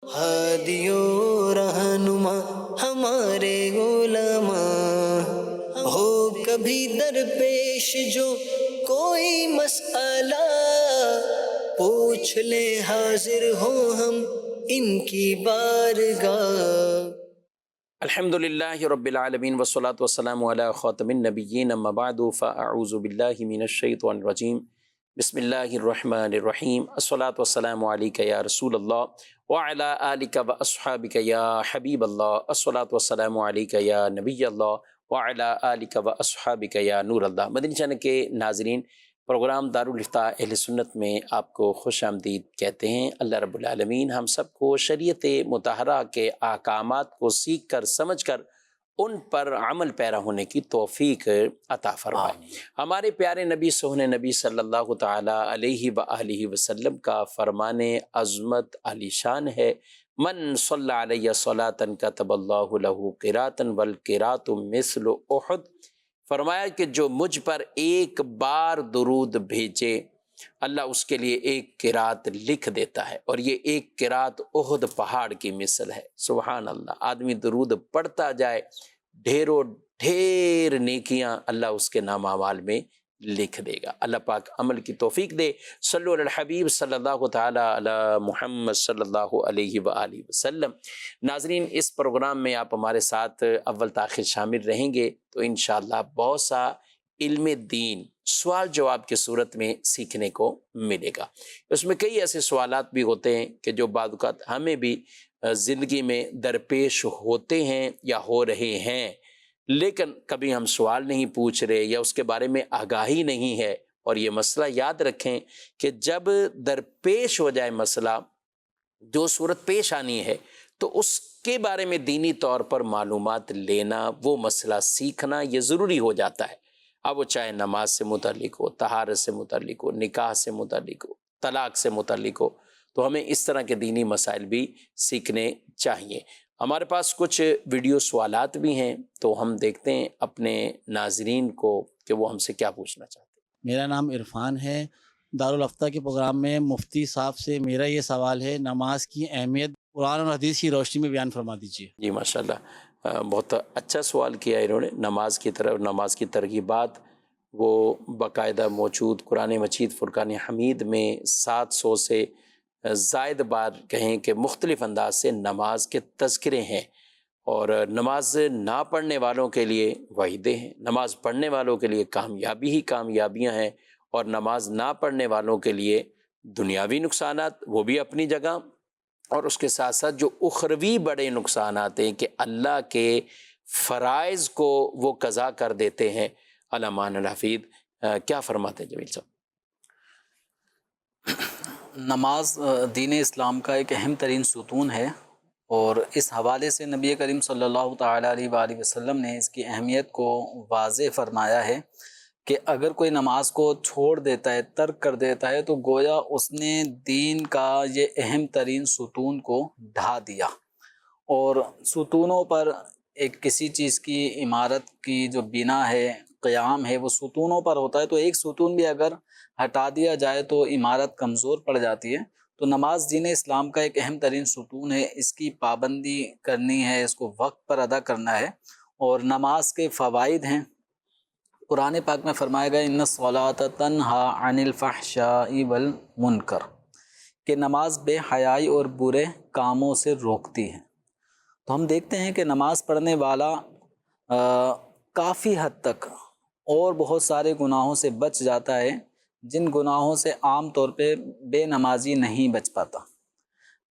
ہادیو رہنما ہمارے علماء، ہو کبھی درپیش جو کوئی مسئلہ، پوچھ لے حاضر ہو ہم ان کی بارگاہ۔ الحمد للہ رب العالمین والصلاة والسلام علی خاتم النبیین، اما بعد فاعوذ باللہ من الشیطان الرجیم، بسم اللہ الرحمن الرحیم، الصلاة والسلام علیک یا رسول اللہ وعلی آلک واصحابک یا حبیب اللہ، الصلاة والسلام علیک یا نبی اللہ وعلی آلک واصحابک یا نور اللہ۔ مدنی چینل کے ناظرین، پروگرام دارالافتاء اہل سنت میں آپ کو خوش آمدید کہتے ہیں۔ اللہ رب العالمین ہم سب کو شریعت مطہرہ کے احکامات کو سیکھ کر سمجھ کر ان پر عمل پیرا ہونے کی توفیق عطا فرمائے۔ ہمارے پیارے نبی سہن نبی صلی اللہ تعالی علیہ وآلہ وسلم کا فرمان عظمت علی شان ہے، من صلی علیہ صلاۃ کتب اللہ لہ قراۃ والقراۃ مثل احد۔ فرمایا کہ جو مجھ پر ایک بار درود بھیجے، اللہ اس کے لیے ایک قرات لکھ دیتا ہے، اور یہ ایک قرات احد پہاڑ کی مثل ہے۔ سبحان اللہ، آدمی درود پڑھتا جائے، ڈھیروں ڈھیر نیکیاں اللہ اس کے نام اعمال میں لکھ دے گا۔ اللہ پاک عمل کی توفیق دے۔ صلو علی الحبیب صلی اللہ تعالی علی محمد صلی اللہ علیہ وآلہ وسلم۔ ناظرین، اس پروگرام میں آپ ہمارے ساتھ اول تاخیر شامل رہیں گے تو انشاءاللہ بہت سا علم دین سوال جواب کی صورت میں سیکھنے کو ملے گا۔ اس میں کئی ایسے سوالات بھی ہوتے ہیں کہ جو بعض اوقات ہمیں بھی زندگی میں درپیش ہوتے ہیں یا ہو رہے ہیں، لیکن کبھی ہم سوال نہیں پوچھ رہے یا اس کے بارے میں آگاہی نہیں ہے۔ اور یہ مسئلہ یاد رکھیں کہ جب درپیش ہو جائے مسئلہ، جو صورت پیش آنی ہے، تو اس کے بارے میں دینی طور پر معلومات لینا، وہ مسئلہ سیکھنا یہ ضروری ہو جاتا ہے۔ اب وہ چاہے نماز سے متعلق ہو، طہارت سے متعلق ہو، نکاح سے متعلق ہو، طلاق سے متعلق ہو، تو ہمیں اس طرح کے دینی مسائل بھی سیکھنے چاہیے۔ ہمارے پاس کچھ ویڈیو سوالات بھی ہیں، تو ہم دیکھتے ہیں اپنے ناظرین کو کہ وہ ہم سے کیا پوچھنا چاہتے ہیں۔ میرا نام عرفان ہے۔ دارالافتاء کے پروگرام میں مفتی صاحب سے میرا یہ سوال ہے، نماز کی اہمیت قرآن اور حدیث کی روشنی میں بیان فرما دیجیے۔ جی ماشاءاللہ، بہت اچھا سوال کیا انہوں نے۔ نماز کی طرف، نماز کی ترغیبات وہ باقاعدہ موجود قرآن مجید فرقان حمید میں 700 سے زائد بار کہیں کہ مختلف انداز سے نماز کے تذکرے ہیں، اور نماز نہ پڑھنے والوں کے لیے وعیدیں ہیں، نماز پڑھنے والوں کے لیے کامیابی ہی کامیابیاں ہیں، اور نماز نہ پڑھنے والوں کے لیے دنیاوی نقصانات وہ بھی اپنی جگہ، اور اس کے ساتھ ساتھ جو اخروی بڑے نقصانات ہیں کہ اللہ کے فرائض کو وہ قضا کر دیتے ہیں۔ علمان الحفیظ کیا فرماتے ہیں جمیل صاحب؟ نماز دین اسلام کا ایک اہم ترین ستون ہے، اور اس حوالے سے نبی کریم صلی اللہ تعالیٰ علیہ وآلہ وسلم نے اس کی اہمیت کو واضح فرمایا ہے کہ اگر کوئی نماز کو چھوڑ دیتا ہے، ترک کر دیتا ہے، تو گویا اس نے دین کا یہ اہم ترین ستون کو ڈھا دیا۔ اور ستونوں پر ایک کسی چیز کی عمارت کی جو بنا ہے، قیام ہے، وہ ستونوں پر ہوتا ہے، تو ایک ستون بھی اگر ہٹا دیا جائے تو عمارت کمزور پڑ جاتی ہے۔ تو نماز دین اسلام کا ایک اہم ترین ستون ہے، اس کی پابندی کرنی ہے، اس کو وقت پر ادا کرنا ہے۔ اور نماز کے فوائد ہیں، قرآن پاک میں فرمایا گیا ان الصلاۃ تنہی عن الفحشاء والمنکر، کہ نماز بے حیائی اور برے کاموں سے روکتی ہے۔ تو ہم دیکھتے ہیں کہ نماز پڑھنے والا کافی حد تک اور بہت سارے گناہوں سے بچ جاتا ہے، جن گناہوں سے عام طور پہ بے نمازی نہیں بچ پاتا۔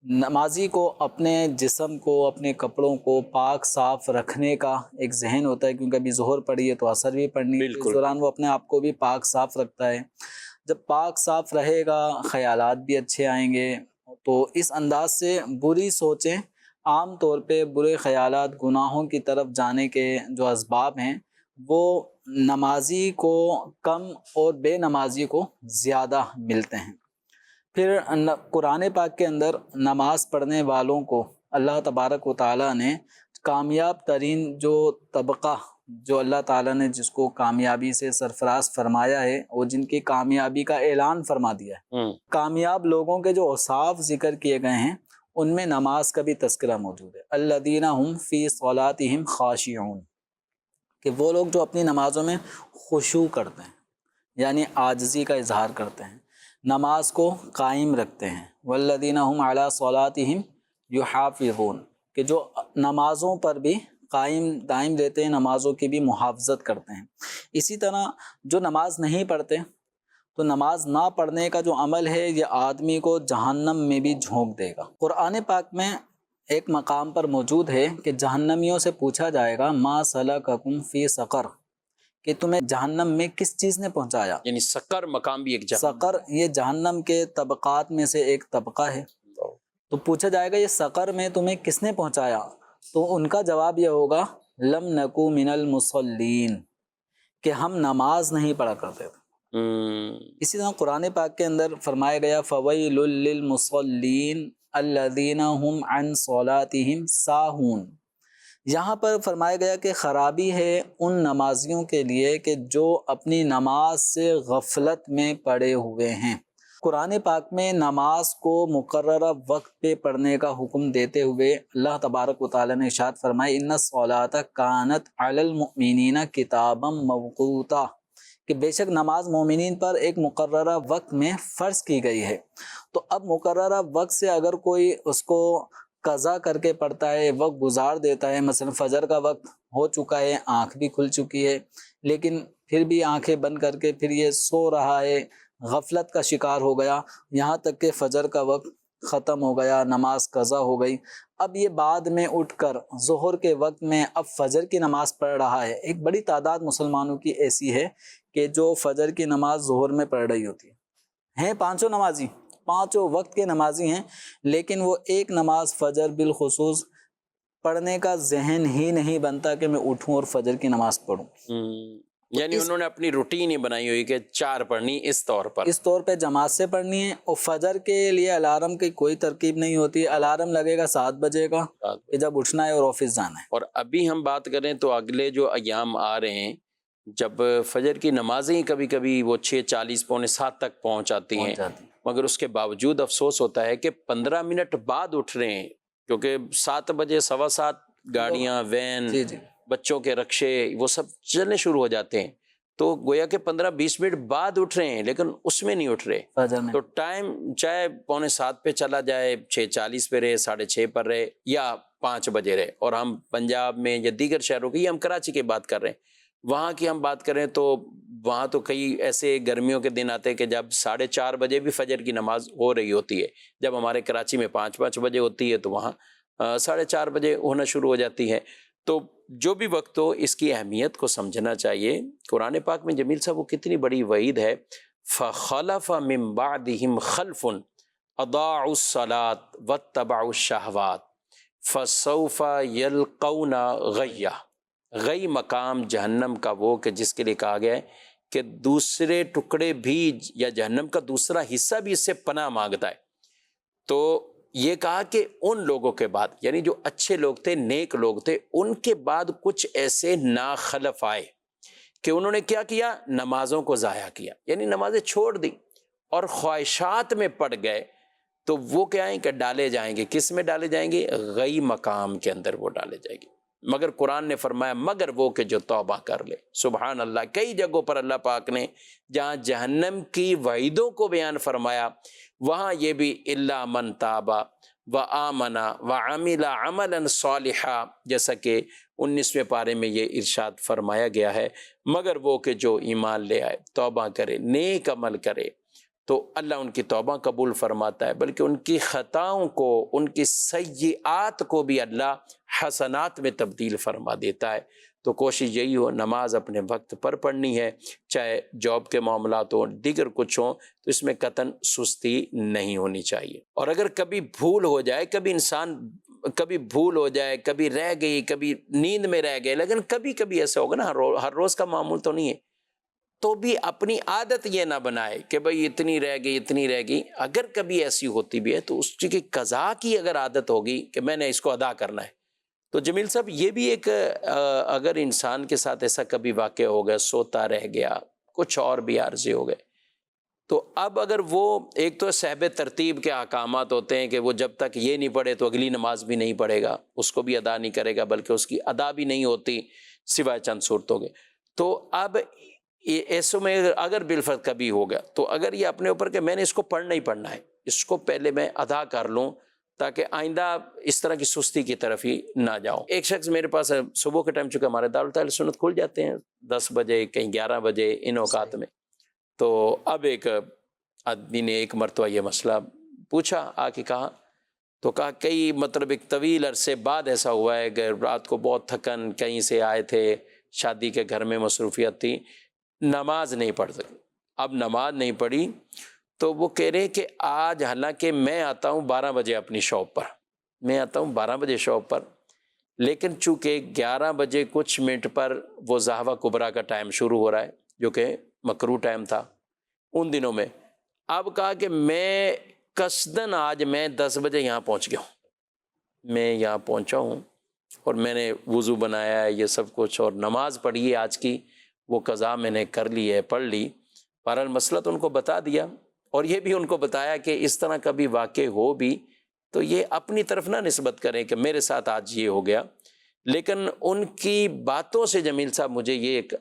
نمازی کو اپنے جسم کو، اپنے کپڑوں کو پاک صاف رکھنے کا ایک ذہن ہوتا ہے، کیونکہ ابھی ظہر پڑھی ہے تو عصر بھی پڑھنی ہے، اس دوران وہ اپنے آپ کو بھی پاک صاف رکھتا ہے۔ جب پاک صاف رہے گا، خیالات بھی اچھے آئیں گے۔ تو اس انداز سے بری سوچیں، عام طور پہ برے خیالات، گناہوں کی طرف جانے کے جو اسباب ہیں، وہ نمازی کو کم اور بے نمازی کو زیادہ ملتے ہیں۔ پھر قرآن پاک کے اندر نماز پڑھنے والوں کو اللہ تبارک و تعالیٰ نے کامیاب ترین جو طبقہ، جو اللہ تعالیٰ نے جس کو کامیابی سے سرفراز فرمایا ہے، اور جن کی کامیابی کا اعلان فرما دیا ہے، کامیاب لوگوں کے جو اوصاف ذکر کیے گئے ہیں، ان میں نماز کا بھی تذکرہ موجود ہے۔ الذین هم فی صلاتہم خاشعون، کہ وہ لوگ جو اپنی نمازوں میں خشوع کرتے ہیں، یعنی عاجزی کا اظہار کرتے ہیں، نماز کو قائم رکھتے ہیں۔ والذین هم علی صلاتہم یحافظون، کہ جو نمازوں پر بھی قائم دائم رہتے ہیں، نمازوں کی بھی محافظت کرتے ہیں۔ اسی طرح جو نماز نہیں پڑھتے، تو نماز نہ پڑھنے کا جو عمل ہے یہ آدمی کو جہنم میں بھی جھونک دے گا۔ قرآن پاک میں ایک مقام پر موجود ہے کہ جہنمیوں سے پوچھا جائے گا ما سلککم فی سقر، کہ تمہیں جہنم میں کس چیز نے پہنچایا۔ یعنی سقر مقام بھی ایک جہنم۔ سقر یہ جہنم کے طبقات میں سے ایک طبقہ ہے، تو پوچھا جائے گا یہ سقر میں تمہیں کس نے پہنچایا، تو ان کا جواب یہ ہوگا لم نکو من المصلین، کہ ہم نماز نہیں پڑھا کرتے تھے۔ اسی طرح قرآن پاک کے اندر فرمایا گیا فویل للمصلین الذین هم عن صلاتہم ساہون، یہاں پر فرمایا گیا کہ خرابی ہے ان نمازیوں کے لیے کہ جو اپنی نماز سے غفلت میں پڑے ہوئے ہیں۔ قرآن پاک میں نماز کو مقررہ وقت پہ پڑھنے کا حکم دیتے ہوئے اللہ تبارک و تعالیٰ نے ارشاد فرمایا ان الصلاۃ کانت علی المؤمنین کتابا موقوتا، کہ بے شک نماز مومنین پر ایک مقررہ وقت میں فرض کی گئی ہے۔ تو اب مقررہ وقت سے اگر کوئی اس کو قضا کر کے پڑھتا ہے، وقت گزار دیتا ہے، مثلا فجر کا وقت ہو چکا ہے، آنکھ بھی کھل چکی ہے، لیکن پھر بھی آنکھیں بند کر کے پھر یہ سو رہا ہے، غفلت کا شکار ہو گیا، یہاں تک کہ فجر کا وقت ختم ہو گیا، نماز قضا ہو گئی، اب یہ بعد میں اٹھ کر ظہر کے وقت میں اب فجر کی نماز پڑھ رہا ہے۔ ایک بڑی تعداد مسلمانوں کی ایسی ہے کہ جو فجر کی نماز ظہر میں پڑھ رہی ہوتی ہیں پانچوں نمازی، پانچوں وقت کے نمازی ہیں، لیکن وہ ایک نماز فجر بالخصوص پڑھنے کا ذہن ہی نہیں بنتا کہ میں اٹھوں اور فجر کی نماز پڑھوں۔ یعنی انہوں نے اپنی روٹین ہی بنائی ہوئی کہ 4 پڑھنی اس طور پر، اس طور پہ جماعت سے پڑھنی ہے، اور فجر کے لیے الارم کی کوئی ترکیب نہیں ہوتی، الارم لگے گا 7 بجے کا کہ جب اٹھنا ہے اور آفس جانا ہے۔ اور ابھی ہم بات کریں تو اگلے جو ایام آ رہے ہیں جب فجر کی نمازیں کبھی کبھی وہ 6:40 پونے 7 تک پہنچ جاتی ہیں، مگر اس کے باوجود افسوس ہوتا ہے کہ 15 منٹ بعد اٹھ رہے ہیں، کیونکہ 7 بجے 7:15 گاڑیاں، وین، بچوں کے رکشے وہ سب چلنے شروع ہو جاتے ہیں، تو گویا کہ 15-20 منٹ بعد اٹھ رہے ہیں لیکن اس میں نہیں اٹھ رہے۔ تو ٹائم چاہے 6:45 پہ چلا جائے، 6:40 پہ رہے، 6:30 پر رہے، یا 5 بجے رہے، اور ہم پنجاب میں یا دیگر شہروں کی، ہم کراچی کی بات کر رہے ہیں، وہاں کی ہم بات کریں تو وہاں تو کئی ایسے گرمیوں کے دن آتے ہیں کہ جب 4:30 بجے بھی فجر کی نماز ہو رہی ہوتی ہے، جب ہمارے کراچی میں 5 بجے ہوتی ہے تو وہاں 4:30 بجے ہونا شروع ہو جاتی ہے۔ تو جو بھی وقت ہو اس کی اہمیت کو سمجھنا چاہیے۔ قرآن پاک میں جمیل صاحب وہ کتنی بڑی وعید ہے، فَخَلَفَ مِن بَعْدِهِمْ خَلْفٌ أَضَاعُوا الصَّلَاةَ وَاتَّبَعُوا الشَّهَوَاتِ فَسَوْفَ يَلْقَوْنَ غَيًّا۔ غی مقام جہنم کا وہ کہ جس کے لیے کہا گیا ہے کہ دوسرے ٹکڑے بھی یا جہنم کا دوسرا حصہ بھی اس سے پناہ مانگتا ہے۔ تو یہ کہا کہ ان لوگوں کے بعد، یعنی جو اچھے لوگ تھے، نیک لوگ تھے، ان کے بعد کچھ ایسے ناخلف آئے کہ انہوں نے کیا کیا، نمازوں کو ضائع کیا، یعنی نمازیں چھوڑ دی اور خواہشات میں پڑ گئے، تو وہ کیا ہیں کہ ڈالے جائیں گے، کس میں ڈالے جائیں گے، غی مقام کے اندر وہ ڈالے جائیں گے۔ مگر قرآن نے فرمایا مگر وہ کہ جو توبہ کر لے۔ سبحان اللہ، کئی جگہوں پر اللہ پاک نے جہاں جہنم کی وعیدوں کو بیان فرمایا، وہاں یہ بھی الا من تاب وآمن وعمل عملا صالحا، جیسا کہ 19ویں پارے میں یہ ارشاد فرمایا گیا ہے، مگر وہ کہ جو ایمان لے آئے، توبہ کرے، نیک عمل کرے، تو اللہ ان کی توبہ قبول فرماتا ہے، بلکہ ان کی خطاؤں کو، ان کی سیئات کو بھی اللہ حسنات میں تبدیل فرما دیتا ہے۔ تو کوشش یہی ہو نماز اپنے وقت پر پڑھنی ہے، چاہے جاب کے معاملات ہوں، دیگر کچھ ہوں، تو اس میں قطعاً سستی نہیں ہونی چاہیے۔ اور اگر کبھی بھول ہو جائے، کبھی بھول ہو جائے، کبھی رہ گئی، کبھی نیند میں رہ گئے، لیکن کبھی کبھی ایسا ہوگا نا، ہر روز کا معمول تو نہیں ہے، تو بھی اپنی عادت یہ نہ بنائے کہ بھئی اتنی رہ گئی۔ اگر کبھی ایسی ہوتی بھی ہے تو اس کی قضا کی اگر عادت ہوگی کہ میں نے اس کو ادا کرنا ہے، تو جمیل صاحب یہ بھی ایک اگر انسان کے ساتھ ایسا کبھی واقع ہو گیا، سوتا رہ گیا، کچھ اور بھی عارضے ہو گئے، تو اب اگر وہ ایک تو صحب ترتیب کے احکامات ہوتے ہیں کہ وہ جب تک یہ نہیں پڑھے تو اگلی نماز بھی نہیں پڑھے گا، اس کو بھی ادا نہیں کرے گا، بلکہ اس کی ادا بھی نہیں ہوتی سوائے چند صورتوں کے. تو اب ایسوں میں اگر بالفرض کبھی ہو گیا تو اگر یہ اپنے اوپر کہ میں نے اس کو پڑھنا ہی پڑھنا ہے، اس کو پہلے میں ادا کر لوں تاکہ آئندہ اس طرح کی سستی کی طرف ہی نہ جاؤں. ایک شخص میرے پاس صبح کے ٹائم، چونکہ ہمارے دارالتعلیم سنت کھل جاتے ہیں 10 بجے کہیں 11 بجے ان اوقات میں، تو اب ایک آدمی نے ایک مرتبہ یہ مسئلہ پوچھا، آ کے کہا، تو کہا کئی مطلب ایک طویل عرصے بعد ایسا ہوا ہے کہ رات کو بہت تھکن کہیں سے آئے تھے، شادی کے گھر میں مصروفیت تھی، نماز نہیں پڑھ سکے. اب نماز نہیں پڑھی تو وہ کہہ رہے کہ آج حالانکہ میں آتا ہوں 12 بجے اپنی شاپ پر، میں آتا ہوں 12 بجے شاپ پر، لیکن چونکہ 11 بجے کچھ منٹ پر وہ زہوہ کبریٰ کا ٹائم شروع ہو رہا ہے جو کہ مکروہ ٹائم تھا ان دنوں میں. اب کہا کہ میں قصداً آج میں 10 بجے یہاں پہنچ گیا ہوں، میں یہاں پہنچا ہوں اور میں نے وضو بنایا ہے، یہ سب کچھ، اور نماز پڑھی ہے آج کی، وہ قضا میں نے کر لی ہے، پڑھ لی. بہرحال مسئلہ تو ان کو بتا دیا، اور یہ بھی ان کو بتایا کہ اس طرح کبھی واقع ہو بھی تو یہ اپنی طرف نہ نسبت کریں کہ میرے ساتھ آج یہ ہو گیا. لیکن ان کی باتوں سے جمیل صاحب مجھے یہ ایک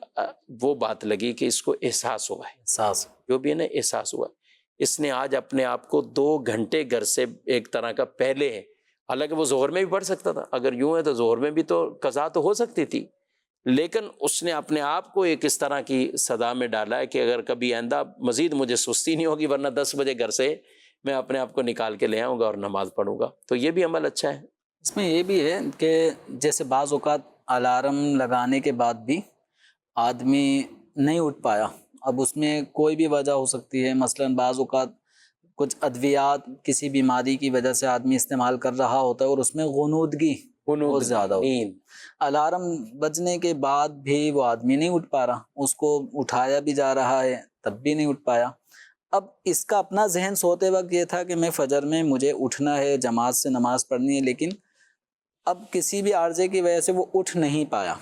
وہ بات لگی کہ اس کو احساس ہوا ہے، احساس جو بھی ہے نا احساس ہوا ہے. اس نے آج اپنے آپ کو 2 گھنٹے گھر سے ایک طرح کا پہلے ہے، حالانکہ وہ ظہر میں بھی پڑھ سکتا تھا، اگر یوں ہے تو ظہر میں بھی تو قضا تو ہو سکتی تھی، لیکن اس نے اپنے آپ کو ایک اس طرح کی صدا میں ڈالا ہے کہ اگر کبھی آئندہ مزید مجھے سستی نہیں ہوگی، ورنہ 10 بجے گھر سے میں اپنے آپ کو نکال کے لے آؤں گا اور نماز پڑھوں گا. تو یہ بھی عمل اچھا ہے. اس میں یہ بھی ہے کہ جیسے بعض اوقات الارم لگانے کے بعد بھی آدمی نہیں اٹھ پایا، اب اس میں کوئی بھی وجہ ہو سکتی ہے، مثلا بعض اوقات کچھ ادویات کسی بیماری کی وجہ سے آدمی استعمال کر رہا ہوتا ہے اور اس میں غنودگی بہت زیادہ ہوتی ہے، الارم بجنے کے بعد بھی وہ آدمی نہیں اٹھ پا رہا، اس کو اٹھایا بھی جا رہا ہے تب بھی نہیں اٹھ پایا. اب اس کا اپنا ذہن سوتے وقت یہ تھا کہ میں فجر میں مجھے اٹھنا ہے، جماعت سے نماز پڑھنی ہے، لیکن اب کسی بھی عارضے کی وجہ سے وہ اٹھ نہیں پایا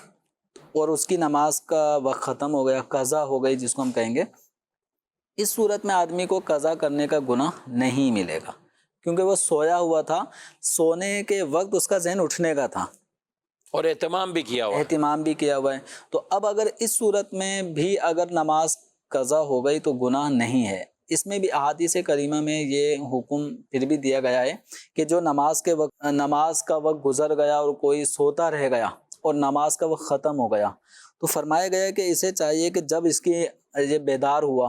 اور اس کی نماز کا وقت ختم ہو گیا، قضا ہو گئی جس کو ہم کہیں گے. اس صورت میں آدمی کو قضا کرنے کا گناہ نہیں ملے گا، کیونکہ وہ سویا ہوا تھا، سونے کے وقت اس کا ذہن اٹھنے کا تھا اور اہتمام بھی کیا ہوا ہے. تو اب اگر اس صورت میں بھی اگر نماز قضا ہو گئی تو گناہ نہیں ہے. اس میں بھی احادیث کریمہ میں یہ حکم پھر بھی دیا گیا ہے کہ جو نماز کا وقت گزر گیا اور کوئی سوتا رہ گیا اور نماز کا وقت ختم ہو گیا تو فرمایا گیا کہ اسے چاہیے کہ جب اس کی یہ بیدار ہوا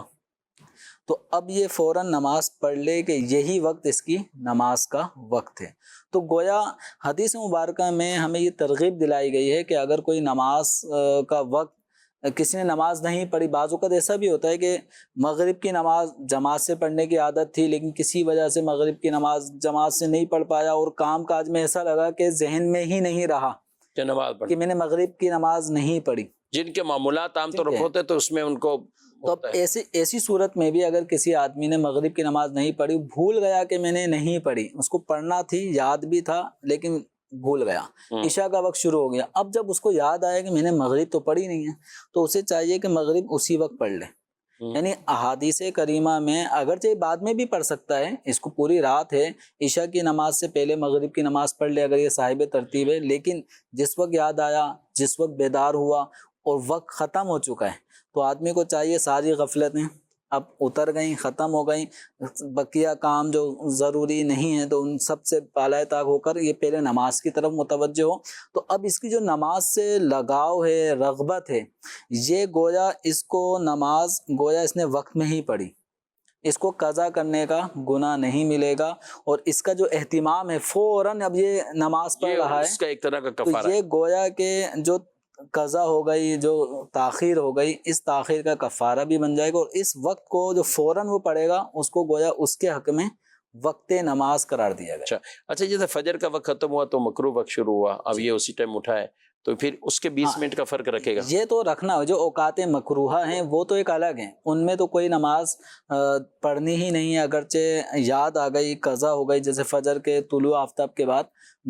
تو اب یہ فوراً نماز پڑھ لے کہ یہی وقت اس کی نماز کا وقت ہے. تو گویا حدیث مبارکہ میں ہمیں یہ ترغیب دلائی گئی ہے کہ اگر کوئی نماز کا وقت کسی نے نماز نہیں پڑھی، بعض اوقات ایسا بھی ہوتا ہے کہ مغرب کی نماز جماعت سے پڑھنے کی عادت تھی لیکن کسی وجہ سے مغرب کی نماز جماعت سے نہیں پڑھ پایا اور کام کاج میں ایسا لگا کہ ذہن میں ہی نہیں رہا کہ میں نے مغرب کی نماز نہیں پڑھی. جن کے معمولات عام طور پر ہوتے تو اس میں ان کو تو اب ایسی صورت میں بھی اگر کسی آدمی نے مغرب کی نماز نہیں پڑھی، بھول گیا کہ میں نے نہیں پڑھی، اس کو پڑھنا تھی، یاد بھی تھا لیکن بھول گیا، عشاء کا وقت شروع ہو گیا، اب جب اس کو یاد آیا کہ میں نے مغرب تو پڑھی نہیں ہے تو اسے چاہیے کہ مغرب اسی وقت پڑھ لے. یعنی احادیث کریمہ میں اگرچہ بعد میں بھی پڑھ سکتا ہے، اس کو پوری رات ہے، عشاء کی نماز سے پہلے مغرب کی نماز پڑھ لے اگر یہ صاحب ترتیب ہے، لیکن جس وقت یاد آیا، جس وقت بیدار ہوا اور وقت ختم ہو چکا ہے تو آدمی کو چاہیے ساری غفلتیں اب اتر گئیں، ختم ہو گئیں، بقیہ کام جو ضروری نہیں ہیں تو ان سب سے بالائے طاق ہو کر یہ پہلے نماز کی طرف متوجہ ہو. تو اب اس کی جو نماز سے لگاؤ ہے، رغبت ہے، یہ گویا اس کو نماز گویا اس نے وقت میں ہی پڑھی، اس کو قضا کرنے کا گناہ نہیں ملے گا. اور اس کا جو اہتمام ہے فوراً اب یہ نماز پڑھ رہا ہے، اس کا ایک طرح کا تو کفارہ یہ گویا کہ جو قضا ہو گئی، جو تاخیر ہو گئی، اس تاخیر کا کفارہ بھی بن جائے گا، اور اس وقت کو جو فوراً وہ پڑھے گا اس کو گویا اس کے حق میں وقت نماز قرار دیا گیا. اچھا جیسے فجر کا وقت ختم ہوا تو مکروہ وقت شروع ہوا، اب یہ اسی ٹائم اٹھا ہے تو پھر اس کے 20 منٹ کا فرق رکھے گا. یہ تو رکھنا، جو اوقات مکروہہ ہیں وہ تو ایک الگ ہیں، ان میں تو کوئی نماز پڑھنی ہی نہیں ہے، اگرچہ یاد آ گئی، قضا ہو گئی، جیسے فجر کے طلوع آفتاب کے بعد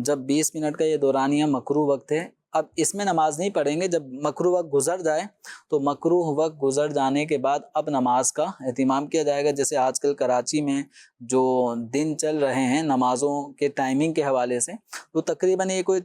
جب 20 منٹ کا یہ دورانیہ مکروہ وقت ہے اب اس میں نماز نہیں پڑھیں گے، جب مکروہ وقت گزر جائے تو مکروہ وقت گزر جانے کے بعد اب نماز کا اہتمام کیا جائے گا۔ جیسے آج کل کراچی میں جو دن چل رہے ہیں نمازوں کے ٹائمنگ کے حوالے سے، تو تقریباً یہ کوئی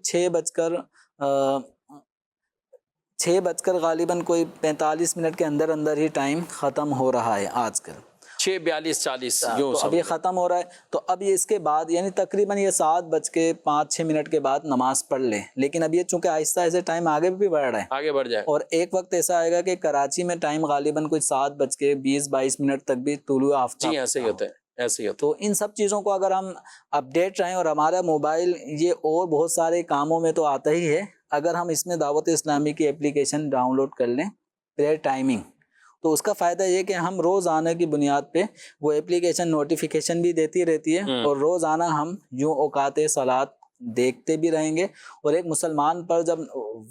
6 غالباً کوئی 45 منٹ کے اندر اندر ہی ٹائم ختم ہو رہا ہے آج کل، 6:42-40 تو اب یہ ختم ہو رہا ہے۔ تو اب یہ اس کے بعد یعنی تقریباً یہ 7:05-6 کے بعد نماز پڑھ لیں، لیکن اب یہ چونکہ آہستہ آہستہ ٹائم آگے بھی بڑھ رہا ہے، آگے بڑھ جائے، اور ایک وقت ایسا آئے گا کہ کراچی میں ٹائم غالباً کوئی 7:20-22 تک بھی طلوع آفتاب، جی ایسے ہی ہوتا ہے، ایسے ہی ہوتا تو ان سب چیزوں کو اگر ہم اپڈیٹ رہیں، اور ہمارا موبائل یہ اور بہت سارے کاموں میں تو آتا ہی ہے، اگر ہم اس میں دعوت اسلامی کی اپلیکیشن ڈاؤن لوڈ کر لیں پریئر ٹائمنگ، تو اس کا فائدہ یہ کہ ہم روزانہ کی بنیاد پہ وہ اپلیکیشن نوٹیفیکیشن بھی دیتی رہتی ہے، اور روزانہ ہم یوں اوقات صلات دیکھتے بھی رہیں گے، اور ایک مسلمان پر جب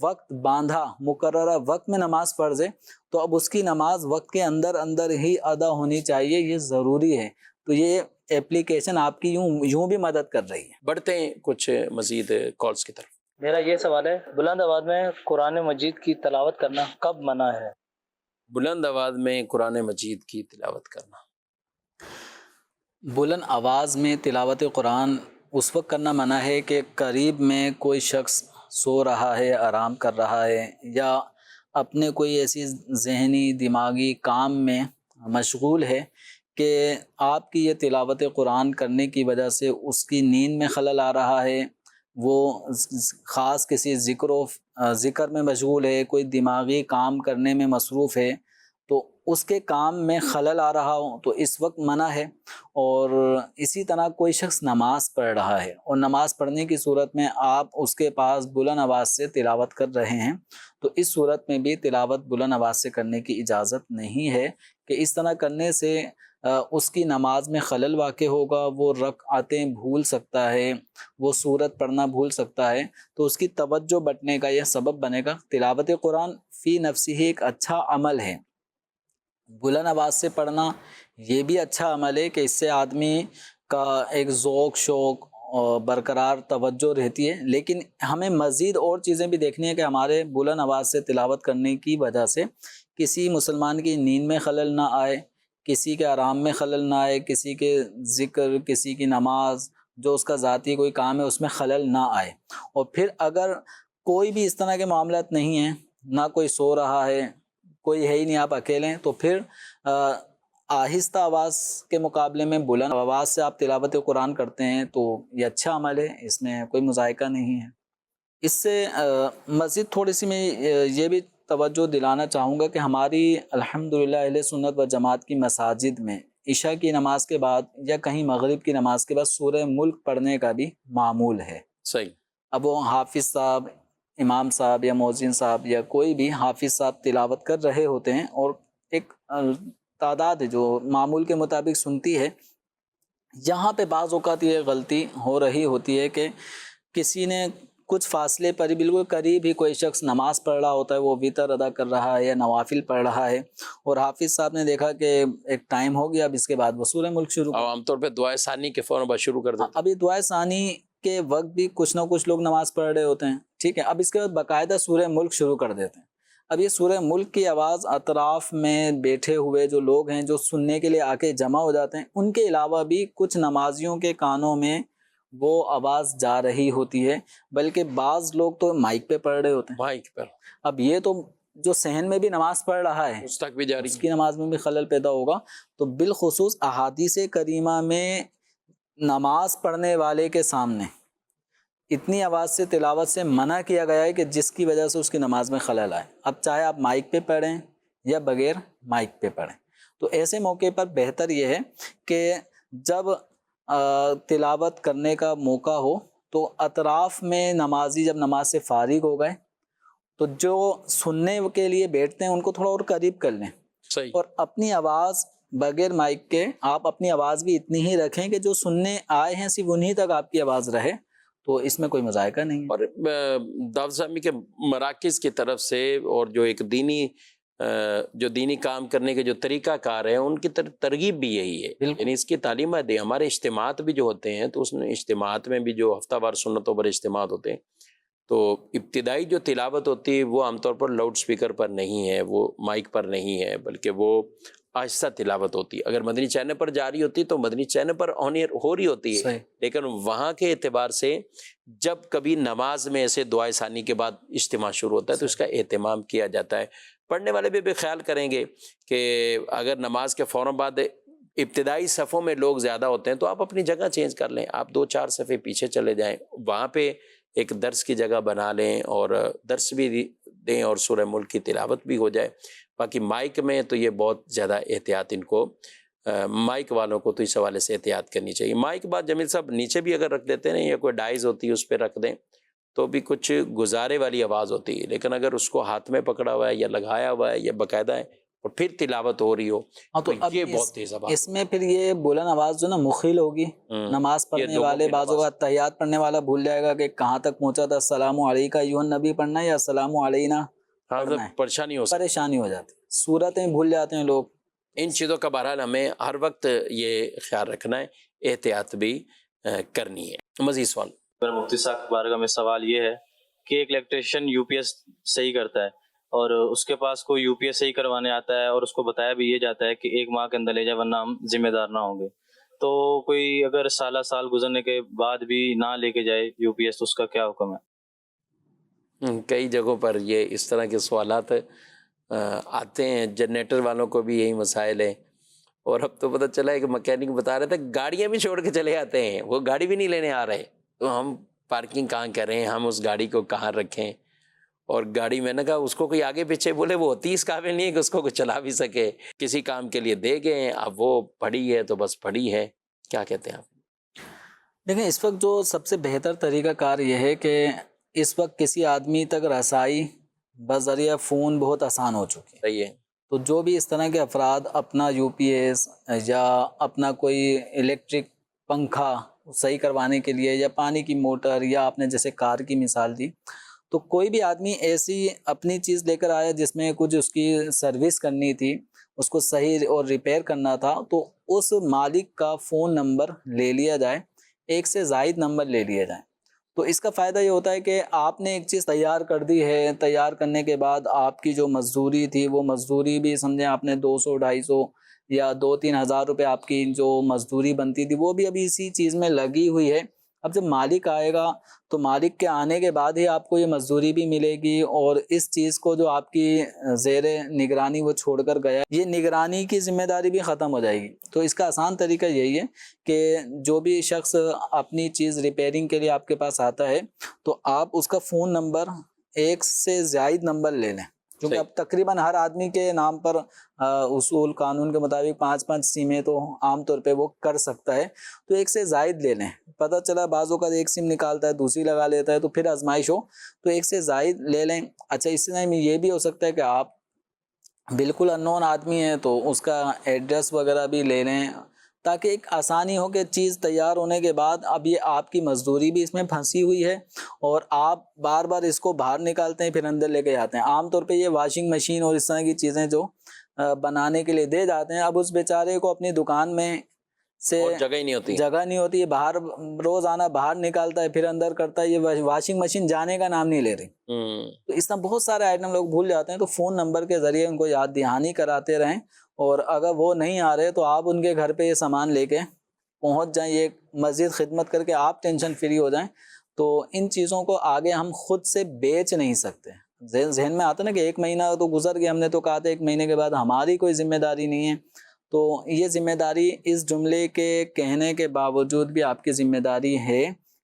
وقت باندھا مقررہ وقت میں نماز فرض ہے تو اب اس کی نماز وقت کے اندر اندر ہی ادا ہونی چاہیے، یہ ضروری ہے۔ تو یہ اپلیکیشن آپ کی یوں بھی مدد کر رہی ہے۔ بڑھتے ہیں کچھ مزید کالز کی طرف۔ میرا یہ سوال ہے، بلند آواز میں قرآن مجید کی تلاوت کرنا کب منع ہے؟ بلند آواز میں قرآن مجید کی تلاوت کرنا، بلند آواز میں تلاوت قرآن اس وقت کرنا منع ہے کہ قریب میں کوئی شخص سو رہا ہے، آرام کر رہا ہے، یا اپنے کوئی ایسی ذہنی دماغی کام میں مشغول ہے کہ آپ کی یہ تلاوت قرآن کرنے کی وجہ سے اس کی نیند میں خلل آ رہا ہے، وہ خاص کسی ذکر میں مشغول ہے، کوئی دماغی کام کرنے میں مصروف ہے، تو اس کے کام میں خلل آ رہا ہو تو اس وقت منع ہے۔ اور اسی طرح کوئی شخص نماز پڑھ رہا ہے اور نماز پڑھنے کی صورت میں آپ اس کے پاس بلند آواز سے تلاوت کر رہے ہیں، تو اس صورت میں بھی تلاوت بلند آواز سے کرنے کی اجازت نہیں ہے، کہ اس طرح کرنے سے اس کی نماز میں خلل واقع ہوگا، وہ رکعتیں بھول سکتا ہے، وہ سورت پڑھنا بھول سکتا ہے، تو اس کی توجہ بٹنے کا یہ سبب بنے گا۔ تلاوت قرآن فی نفسی ہی ایک اچھا عمل ہے، بلند آواز سے پڑھنا یہ بھی اچھا عمل ہے کہ اس سے آدمی کا ایک ذوق شوق برقرار توجہ رہتی ہے، لیکن ہمیں مزید اور چیزیں بھی دیکھنی ہے کہ ہمارے بلند آواز سے تلاوت کرنے کی وجہ سے کسی مسلمان کی نیند میں خلل نہ آئے، کسی کے آرام میں خلل نہ آئے، کسی کے ذکر، کسی کی نماز، جو اس کا ذاتی کوئی کام ہے اس میں خلل نہ آئے۔ اور پھر اگر کوئی بھی اس طرح کے معاملات نہیں ہیں، نہ کوئی سو رہا ہے، کوئی ہے ہی نہیں، آپ اکیلے ہیں، تو پھر آہستہ آواز کے مقابلے میں بلند آواز سے آپ تلاوت قرآن کرتے ہیں تو یہ اچھا عمل ہے، اس میں کوئی مذائقہ نہیں ہے۔ اس سے مزید تھوڑی سی میں یہ بھی توجہ دلانا چاہوں گا کہ ہماری الحمدللہ اہل سنت و جماعت کی مساجد میں عشاء کی نماز کے بعد یا کہیں مغرب کی نماز کے بعد سورہ ملک پڑھنے کا بھی معمول ہے۔ صحیح۔ اب وہ حافظ صاحب، امام صاحب یا مؤذن صاحب یا کوئی بھی حافظ صاحب تلاوت کر رہے ہوتے ہیں، اور ایک تعداد ہے جو معمول کے مطابق سنتی ہے۔ یہاں پہ بعض اوقات یہ غلطی ہو رہی ہوتی ہے کہ کسی نے کچھ فاصلے پر ہی بالکل قریب ہی کوئی شخص نماز پڑھ رہا ہوتا ہے، وہ وتر ادا کر رہا ہے یا نوافل پڑھ رہا ہے، اور حافظ صاحب نے دیکھا کہ ایک ٹائم ہو گیا، اب اس کے بعد وہ سورہ ملک شروع عام طور پہ دعائے ثانی کے فوراً بعد شروع کر دیتے۔ ابھی دعائے ثانی کے وقت بھی کچھ نہ کچھ لوگ نماز پڑھ رہے ہوتے ہیں، ٹھیک ہے، اب اس کے بعد باقاعدہ سورہ ملک شروع کر دیتے ہیں۔ اب یہ سورہ ملک کی آواز اطراف میں بیٹھے ہوئے جو لوگ ہیں، جو سننے کے لیے آ کے جمع ہو جاتے ہیں، ان کے علاوہ بھی کچھ نمازیوں کے کانوں میں وہ آواز جا رہی ہوتی ہے، بلکہ بعض لوگ تو مائک پہ پڑھ رہے ہوتے ہیں۔ مائک پر اب یہ تو جو صحن میں بھی نماز پڑھ رہا ہے اس تک بھی جاری، اس کی نماز میں بھی خلل پیدا ہوگا۔ تو بالخصوص احادیث کریمہ میں نماز پڑھنے والے کے سامنے اتنی آواز سے تلاوت سے منع کیا گیا ہے کہ جس کی وجہ سے اس کی نماز میں خلل آئے، اب چاہے آپ مائک پہ پڑھیں یا بغیر مائک پہ پڑھیں۔ تو ایسے موقع پر بہتر یہ ہے کہ جب تلاوت کرنے کا موقع ہو تو اطراف میں نمازی جب نماز سے فارغ ہو گئے تو جو سننے کے لیے بیٹھتے ہیں ان کو تھوڑا اور قریب کر لیں، صحیح، اور اپنی آواز بغیر مائک کے آپ اپنی آواز بھی اتنی ہی رکھیں کہ جو سننے آئے ہیں صرف انہی تک آپ کی آواز رہے، تو اس میں کوئی مذائقہ نہیں ہے۔ اور دعوت اسلامی کے مراکز کی طرف سے اور جو ایک دینی کام کرنے کے جو طریقہ کار ہیں ان کی ترغیب بھی یہی ہے، یعنی اس کی تعلیمات دیں۔ ہمارے اجتماعات بھی جو ہوتے ہیں تو اس میں اجتماعات میں بھی جو ہفتہ وار سنتوں پر اجتماعات ہوتے ہیں تو ابتدائی جو تلاوت ہوتی ہے وہ عام طور پر لاؤڈ سپیکر پر نہیں ہے، وہ مائک پر نہیں ہے، بلکہ وہ آہستہ تلاوت ہوتی ہے. اگر مدنی چینل پر جاری ہوتی ہے تو مدنی چینل پر آن ایئر ہو رہی ہوتی ہے، صحیح. لیکن وہاں کے اعتبار سے جب کبھی نماز میں ایسے دعائے ثانی کے بعد اجتماع شروع ہوتا ہے تو اس کا اہتمام کیا جاتا ہے. پڑھنے والے بھی خیال کریں گے کہ اگر نماز کے فوراً بعد ابتدائی صفوں میں لوگ زیادہ ہوتے ہیں تو آپ اپنی جگہ چینج کر لیں، آپ 2-4 صفحے پیچھے چلے جائیں، وہاں پہ ایک درس کی جگہ بنا لیں اور درس بھی دیں اور سورہ ملک کی تلاوت بھی ہو جائے. باقی مائک میں تو یہ بہت زیادہ احتیاط، ان کو مائک والوں کو تو اس حوالے سے احتیاط کرنی چاہیے. مائک بعد جمیل صاحب نیچے بھی اگر رکھ دیتے ہیں یا کوئی ڈائز ہوتی ہے اس پہ رکھ دیں تو بھی کچھ گزارے والی آواز ہوتی ہے، لیکن اگر اس کو ہاتھ میں پکڑا ہوا ہے یا لگایا ہوا ہے یا باقاعدہ ہے اور پھر تلاوت ہو رہی ہو تو اب یہ بہت تیز آواز. اس میں پھر یہ بلند آواز جو نا مخل ہوگی. نماز پڑھنے والے بعضوں کا تحیات پڑھنے والا بھول جائے گا کہ کہاں تک پہنچا تھا، السلام علیکہ ایھا النبی پڑھنا ہے یا السلام علینا پڑھنا ہے، پریشانی ہو جاتی ہے، صورتیں بھول جاتے ہیں لوگ. ان چیزوں کا بہرحال ہمیں ہر وقت یہ خیال رکھنا ہے، احتیاط بھی کرنی ہے. مزید سوال. مفتی صاحب کی بارگاہ میں سوال یہ ہے کہ ایک الیکٹریشین یو پی ایس صحیح کرتا ہے اور اس کے پاس کوئی یو پی ایس صحیح کروانے آتا ہے اور اس کو بتایا بھی یہ جاتا ہے کہ 1 ماہ کے اندر لے جائے ورنہ ہم ذمہ دار نہ ہوں گے، تو کوئی اگر سال گزرنے کے بعد بھی نہ لے کے جائے یو پی ایس تو اس کا کیا حکم ہے؟ کئی جگہوں پر یہ اس طرح کے سوالات آتے ہیں، جنریٹر والوں کو بھی یہی مسائل ہیں. اور اب تو پتہ چلا ہے کہ مکینک بتا رہے تھے گاڑیاں بھی چھوڑ کے چلے آتے ہیں، وہ گاڑی بھی نہیں لینے آ رہے، تو ہم پارکنگ کہاں کریں، ہم اس گاڑی کو کہاں رکھیں. اور گاڑی میں نے کہا اس کو کوئی آگے پیچھے بولے وہ ہوتی اس قابل نہیں ہے کہ اس کو کوئی چلا بھی سکے، کسی کام کے لیے دے گئے، اب وہ پڑی ہے تو بس پڑی ہے. کیا کہتے ہیں آپ؟ دیکھیں اس وقت جو سب سے بہتر طریقہ کار یہ ہے کہ اس وقت کسی آدمی تک رسائی بذریعہ فون بہت آسان ہو چکی ہے. صحیح ہے. تو جو بھی اس طرح کے افراد اپنا یو پی ایس یا اپنا کوئی الیکٹرک پنکھا صحیح کروانے کے لیے یا پانی کی موٹر یا آپ نے جیسے کار کی مثال دی، تو کوئی بھی آدمی ایسی اپنی چیز لے کر آیا جس میں کچھ اس کی سروس کرنی تھی، اس کو صحیح اور ریپیئر کرنا تھا، تو اس مالک کا فون نمبر لے لیا جائے، 1 سے زائد نمبر لے لیے جائیں. تو اس کا فائدہ یہ ہوتا ہے کہ آپ نے ایک چیز تیار کر دی ہے، تیار کرنے کے بعد آپ کی جو مزدوری تھی وہ مزدوری بھی سمجھیں آپ نے 200-250 یا 2-3 ہزار روپے آپ کی جو مزدوری بنتی تھی وہ بھی ابھی اسی چیز میں لگی ہوئی ہے. اب جب مالک آئے گا تو مالک کے آنے کے بعد ہی آپ کو یہ مزدوری بھی ملے گی، اور اس چیز کو جو آپ کی زیر نگرانی وہ چھوڑ کر گیا، یہ نگرانی کی ذمہ داری بھی ختم ہو جائے گی. تو اس کا آسان طریقہ یہی ہے کہ جو بھی شخص اپنی چیز ریپیئرنگ کے لیے آپ کے پاس آتا ہے تو آپ اس کا فون نمبر 1 سے زائد نمبر لے لیں، کیونکہ اب تقریباً ہر آدمی کے نام پر اصول قانون کے مطابق 5 سمیں تو عام طور پہ وہ کر سکتا ہے، تو 1 سے زائد لے لیں. پتہ چلا بعضوں کا 1 سم نکالتا ہے دوسری لگا لیتا ہے تو پھر آزمائش ہو، تو 1 سے زائد لے لیں. اچھا اس میں یہ بھی ہو سکتا ہے کہ آپ بالکل اننون آدمی ہیں تو اس کا ایڈریس وغیرہ بھی لے لیں، تاکہ ایک آسانی ہو کہ چیز تیار ہونے کے بعد اب یہ آپ کی مزدوری بھی اس میں پھنسی ہوئی ہے اور آپ بار بار اس کو باہر نکالتے ہیں پھر اندر لے کے آتے ہیں. عام طور پہ یہ واشنگ مشین اور اس طرح کی چیزیں جو بنانے کے لیے دے جاتے ہیں، اب اس بیچارے کو اپنی دکان میں سے جگہ نہیں ہوتی ہے، باہر روزانہ باہر نکالتا ہے پھر اندر کرتا ہے، یہ واشنگ مشین جانے کا نام نہیں لے رہی. تو اس طرح بہت سارے آئٹم لوگ بھول جاتے ہیں، تو فون نمبر کے ذریعے ان کو یاد دہانی کراتے رہیں، اور اگر وہ نہیں آ رہے تو آپ ان کے گھر پہ یہ سامان لے کے پہنچ جائیں، یہ مزید خدمت کر کے آپ ٹینشن فری ہو جائیں. تو ان چیزوں کو آگے ہم خود سے بیچ نہیں سکتے. ذہن میں آتا نا کہ 1 مہینہ تو گزر گیا، ہم نے تو کہا تھا 1 مہینے کے بعد ہماری کوئی ذمہ داری نہیں ہے. تو یہ ذمہ داری اس جملے کے کہنے کے باوجود بھی آپ کی ذمہ داری ہے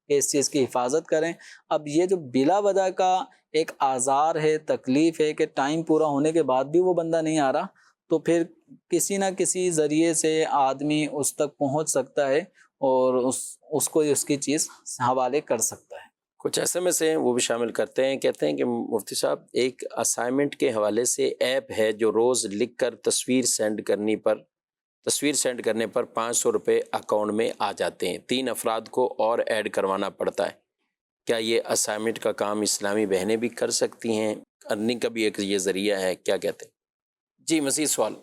کہ اس چیز کی حفاظت کریں. اب یہ جو بلا وجہ کا ایک آزار ہے، تکلیف ہے کہ ٹائم پورا ہونے کے بعد بھی وہ بندہ نہیں آ رہا، تو پھر کسی نہ کسی ذریعے سے آدمی اس تک پہنچ سکتا ہے اور اس کو اس کی چیز حوالے کر سکتا ہے. کچھ ایسے میں سے وہ بھی شامل کرتے ہیں، کہتے ہیں کہ مفتی صاحب ایک اسائنمنٹ کے حوالے سے ایپ ہے جو روز لکھ کر تصویر سینڈ کرنے پر 500 روپے اکاؤنٹ میں آ جاتے ہیں، 3 افراد کو اور ایڈ کروانا پڑتا ہے. کیا یہ اسائنمنٹ کا کام اسلامی بہنیں بھی کر سکتی ہیں؟ ارننگ کا بھی ایک یہ ذریعہ ہے، کیا کہتے ہیں؟ جی مزید سوال.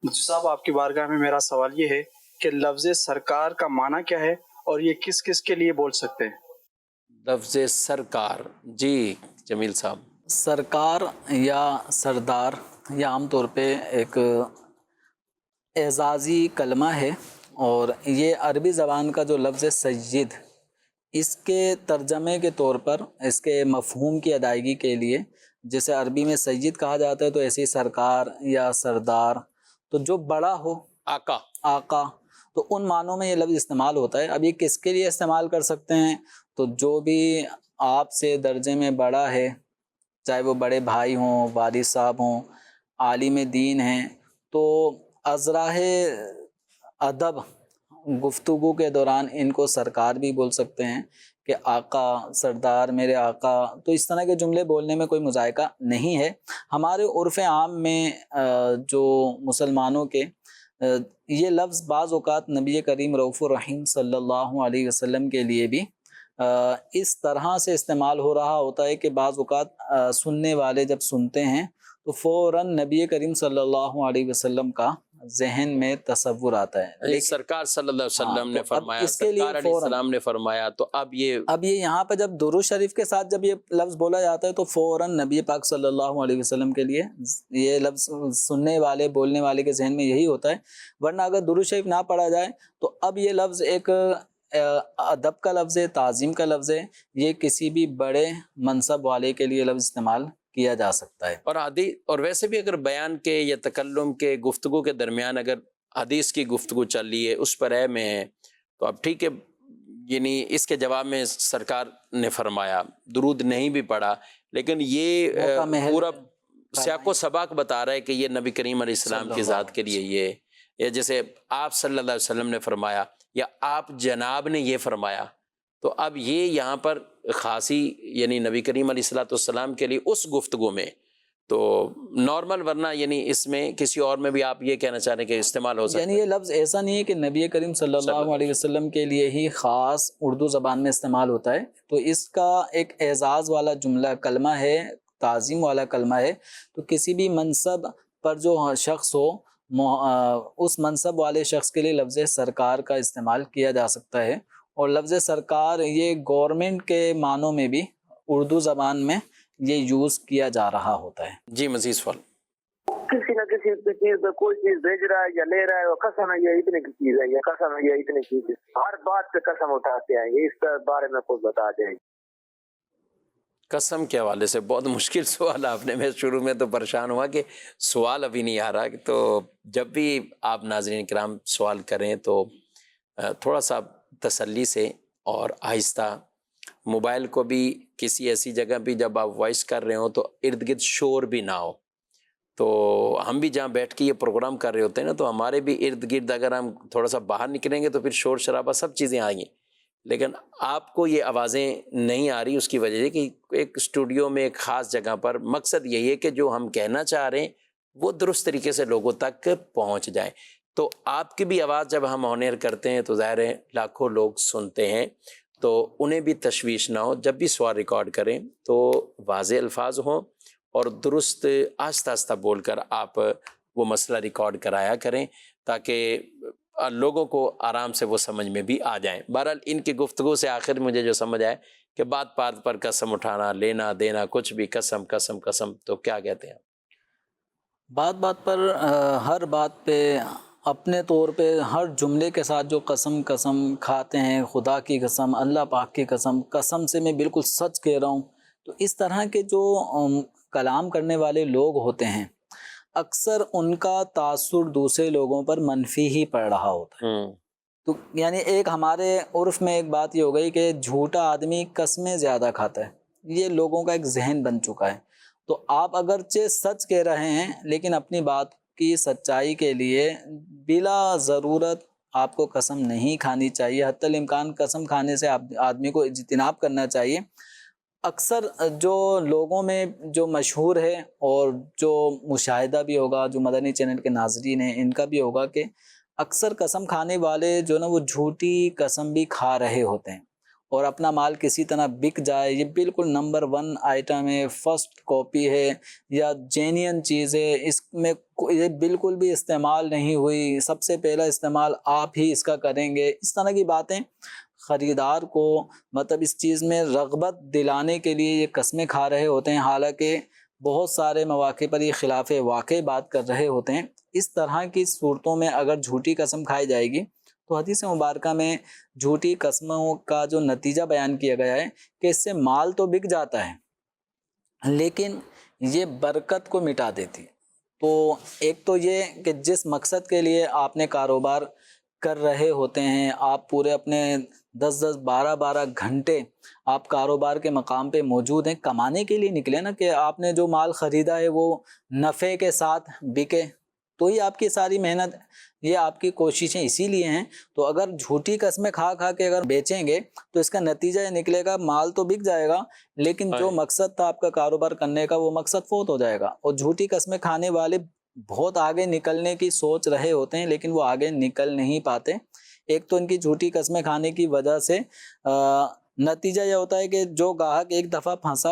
مفتی صاحب آپ کی بارگاہ میں میرا سوال یہ ہے کہ لفظ سرکار کا معنی کیا ہے اور یہ کس کس کے لیے بول سکتے ہیں؟ لفظ سرکار، جی جمیل صاحب۔ سرکار یا سردار یہ عام طور پہ ایک اعزازی کلمہ ہے، اور یہ عربی زبان کا جو لفظ سید، اس کے ترجمے کے طور پر اس کے مفہوم کی ادائیگی کے لیے جیسے عربی میں سید کہا جاتا ہے تو ایسے ہی سرکار یا سردار، تو جو بڑا ہو، آقا، تو ان معنوں میں یہ لفظ استعمال ہوتا ہے۔ اب یہ کس کے لیے استعمال کر سکتے ہیں؟ تو جو بھی آپ سے درجے میں بڑا ہے، چاہے وہ بڑے بھائی ہوں، والد صاحب ہوں، عالم دین ہیں، تو ازراہ ادب گفتگو کے دوران ان کو سرکار بھی بول سکتے ہیں کہ آقا، سردار، میرے آقا، تو اس طرح کے جملے بولنے میں کوئی مذائقہ نہیں ہے۔ ہمارے عرف عام میں جو مسلمانوں کے یہ لفظ بعض اوقات نبی کریم رؤوف الرحیم صلی اللہ علیہ وسلم کے لیے بھی اس طرح سے استعمال ہو رہا ہوتا ہے کہ بعض اوقات سننے والے جب سنتے ہیں تو فوراً نبی کریم صلی اللہ علیہ وسلم کا ذہن میں تصور آتا ہے، لیکن سرکار صلی اللہ علیہ وسلم نے فرمایا، اس کے لیے سرکار علیہ السلام نے فرمایا، تو اب یہ یہاں پہ جب درود شریف کے ساتھ جب یہ لفظ بولا جاتا ہے تو فوراً نبی پاک صلی اللہ علیہ وسلم کے لیے یہ لفظ سننے والے، بولنے والے کے ذہن میں یہی ہوتا ہے، ورنہ اگر درود شریف نہ پڑھا جائے تو اب یہ لفظ ایک ادب کا لفظ ہے، تعظیم کا لفظ ہے، یہ کسی بھی بڑے منصب والے کے لیے لفظ استعمال کیا جا سکتا ہے۔ اور ویسے بھی اگر بیان کے یا تکلم کے گفتگو کے درمیان اگر حدیث کی گفتگو چل رہی ہے، اس پر میں ہے، تو اب ٹھیک ہے، یعنی اس کے جواب میں سرکار نے فرمایا، درود نہیں بھی پڑھا، لیکن یہ پورا سیاق و سباق بتا رہا ہے کہ یہ نبی کریم علیہ السلام کی ذات کے لیے یہ، یا جیسے آپ صلی اللہ علیہ وسلم نے فرمایا یا آپ جناب نے یہ فرمایا، تو اب یہ یہاں پر خاصی یعنی نبی کریم علیہ الصلوۃ والسلام کے لیے اس گفتگو میں تو نارمل، ورنہ یعنی اس میں کسی اور میں بھی آپ یہ کہنا چاہ رہے ہیں کہ استعمال ہو سکتا ہے، یعنی یہ لفظ ایسا نہیں ہے کہ نبی کریم صلی اللہ علیہ وسلم کے لیے ہی خاص اردو زبان میں استعمال ہوتا ہے، تو اس کا ایک اعزاز والا جملہ کلمہ ہے، تعظیم والا کلمہ ہے، تو کسی بھی منصب پر جو شخص ہو اس منصب والے شخص کے لیے لفظ سرکار کا استعمال کیا جا سکتا ہے، اور لفظ سرکار یہ گورنمنٹ کے معنوں میں بھی اردو زبان میں یہ یوز کیا جا رہا ہوتا ہے۔ جی مزید سوال۔ کسی نہ کسی چیز میں کوئی چیز بھیج رہا ہے یا لے رہا ہے، قسم ہے یہ اتنی کی چیز ہے، یہ قسم ہے یہ اتنی چیز ہے، ہر بات پہ قسم اٹھاتے ہیں، اس بارے میں کچھ بتا دیں۔ قسم کے حوالے سے بہت مشکل سوال آپ نے، میں شروع میں تو پریشان ہوا کہ سوال ابھی نہیں آ رہا، تو جب بھی آپ ناظرین کرام سوال کریں تو تھوڑا سا تسلی سے اور آہستہ، موبائل کو بھی کسی ایسی جگہ بھی جب آپ وائس کر رہے ہوں تو ارد گرد شور بھی نہ ہو، تو ہم بھی جہاں بیٹھ کے یہ پروگرام کر رہے ہوتے ہیں نا، تو ہمارے بھی ارد گرد اگر ہم تھوڑا سا باہر نکلیں گے تو پھر شور شرابہ سب چیزیں آئیں گی، لیکن آپ کو یہ آوازیں نہیں آ رہی، اس کی وجہ ہے کہ ایک اسٹوڈیو میں ایک خاص جگہ پر مقصد یہی ہے کہ جو ہم کہنا چاہ رہے ہیں وہ درست طریقے سے لوگوں تک پہنچ جائے، تو آپ کی بھی آواز جب ہم آن ایئر کرتے ہیں تو ظاہر ہے لاکھوں لوگ سنتے ہیں، تو انہیں بھی تشویش نہ ہو، جب بھی سوال ریکارڈ کریں تو واضح الفاظ ہوں اور درست آہستہ آہستہ بول کر آپ وہ مسئلہ ریکارڈ کرایا کریں تاکہ لوگوں کو آرام سے وہ سمجھ میں بھی آ جائیں۔ بہرحال ان کی گفتگو سے آخر مجھے جو سمجھ آئے کہ بات بات پر قسم اٹھانا، لینا دینا، کچھ بھی قسم قسم قسم، تو کیا کہتے ہیں؟ بات بات پر ہر بات پہ اپنے طور پہ ہر جملے کے ساتھ جو قسم قسم کھاتے ہیں، خدا کی قسم، اللہ پاک کی قسم، قسم سے میں بالکل سچ کہہ رہا ہوں، تو اس طرح کے جو کلام کرنے والے لوگ ہوتے ہیں اکثر ان کا تاثر دوسرے لوگوں پر منفی ہی پڑ رہا ہوتا ہے۔ تو یعنی ایک ہمارے عرف میں ایک بات یہ ہو گئی کہ جھوٹا آدمی قسمیں زیادہ کھاتا ہے، یہ لوگوں کا ایک ذہن بن چکا ہے، تو آپ اگرچہ سچ کہہ رہے ہیں لیکن اپنی بات کی سچائی کے لیے بلا ضرورت آپ کو قسم نہیں کھانی چاہیے، حتی الامکان قسم کھانے سے آدمی کو اجتناب کرنا چاہیے۔ اکثر جو لوگوں میں جو مشہور ہے اور جو مشاہدہ بھی ہوگا، جو مدنی چینل کے ناظرین ہیں ان کا بھی ہوگا کہ اکثر قسم کھانے والے جو نا وہ جھوٹی قسم بھی کھا رہے ہوتے ہیں، اور اپنا مال کسی طرح بک جائے، یہ بالکل نمبر 1 آئٹم ہے، فرسٹ کاپی ہے یا جینین چیز ہے، اس میں یہ بالکل بھی استعمال نہیں ہوئی، سب سے پہلا استعمال آپ ہی اس کا کریں گے، اس طرح کی باتیں خریدار کو مطلب اس چیز میں رغبت دلانے کے لیے یہ قسمیں کھا رہے ہوتے ہیں، حالانکہ بہت سارے مواقع پر یہ خلاف واقع بات کر رہے ہوتے ہیں۔ اس طرح کی صورتوں میں اگر جھوٹی قسم کھائی جائے گی تو حدیث مبارکہ میں جھوٹی قسموں کا جو نتیجہ بیان کیا گیا ہے کہ اس سے مال تو بک جاتا ہے لیکن یہ برکت کو مٹا دیتی ہے۔ تو ایک تو یہ کہ جس مقصد کے لیے آپ نے کاروبار کر رہے ہوتے ہیں، آپ پورے اپنے 10 12 گھنٹے آپ کاروبار کے مقام پہ موجود ہیں، کمانے کے لیے نکلے نا، کہ آپ نے جو مال خریدا ہے وہ نفع کے ساتھ بکے، تو یہ آپ کی ساری محنت، یہ آپ کی کوششیں اسی لیے ہیں۔ تو اگر جھوٹی قسمیں کھا کے اگر بیچیں گے تو اس کا نتیجہ یہ نکلے گا مال تو بک جائے گا لیکن جو مقصد تھا آپ کا کاروبار کرنے کا وہ مقصد فوت ہو جائے گا۔ اور جھوٹی قسمیں کھانے والے بہت آگے نکلنے کی سوچ رہے ہوتے ہیں لیکن وہ آگے نکل نہیں پاتے۔ ایک تو ان کی جھوٹی قسمیں کھانے کی وجہ سے نتیجہ یہ ہوتا ہے کہ جو گاہک ایک دفعہ پھنسا